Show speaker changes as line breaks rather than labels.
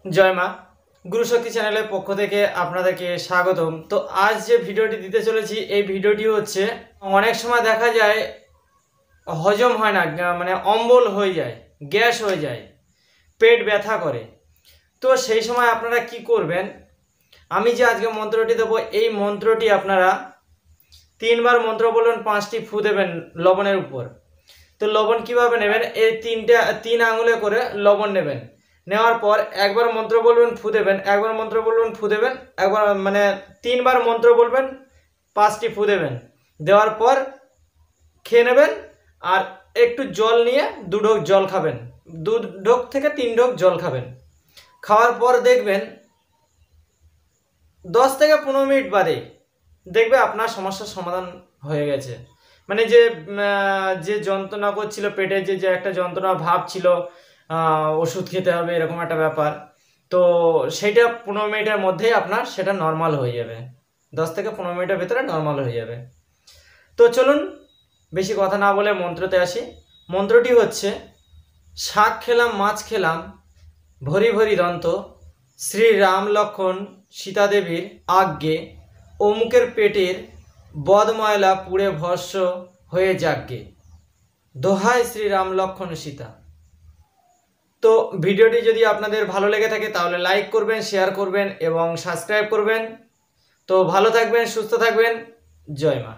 জয় মা। গুরুশক্তি চ্যানেলের পক্ষ থেকে আপনাদেরকে স্বাগতম। তো আজ যে ভিডিওটি দিতে চলেছি এই ভিডিওটি হচ্ছে অনেক সময় দেখা যায় হজম হয় না, মানে অম্বল হয়ে যায়, গ্যাস হয়ে যায়, পেট ব্যথা করে। তো সেই সময় আপনারা কি করবেন, আমি যে আজকে মন্ত্রটি দেবো এই মন্ত্রটি আপনারা 3বার মন্ত্র বলবেন, 5টি ফু দেবেন লবণের উপর। তো লবণ কিভাবে নেবেন, এই 3 আঙুলে করে লবণ নেবেন। নেওয়ার পর একবার মন্ত্র বলবেন, ফু দেবেন, একবার মন্ত্র বলবেন, ফু দেবেন, একবার মানে 3বার মন্ত্র বলবেন, 5টি ফু দেবেন। দেওয়ার পর খেয়ে নেবেন। আর একটু জল নিয়ে 2 ঢোক জল খাবেন, 2 ঢোক থেকে 3 ঢোক জল খাবেন। খাওয়ার পর দেখবেন 10 থেকে 15 মিনিট বাদে দেখবে আপনার সমস্যার সমাধান হয়ে গেছে। মানে যে যন্ত্রণা করছিল পেটে, যে একটা যন্ত্রণা ভাব ছিল, ওষুধ খেতে হবে এরকম একটা ব্যাপার, তো সেইটা 15 মিনিটের মধ্যেই আপনার সেটা নর্মাল হয়ে যাবে। 10 থেকে 15 মিনিটের ভিতরে নর্মাল হয়ে যাবে। তো চলুন বেশি কথা না বলে মন্ত্রতে আসি। মন্ত্রটি হচ্ছে: শাক খেলাম মাছ খেলাম ভরি ভরি দন্ত, শ্রী রাম লক্ষ্মণ সীতা দেবীর আজ্ঞে, অমুকের পেটের বদময়লা পুড়ে ভস্ম হয়ে যাগ্গে, দোহাই শ্রী রাম লক্ষ্মণ সীতা। তো ভিডিওটি যদি আপনাদের ভালো লেগে থাকে তাহলে লাইক করবেন, শেয়ার করবেন এবং সাবস্ক্রাইব করবেন। তো ভালো থাকবেন, সুস্থ থাকবেন। জয় মা।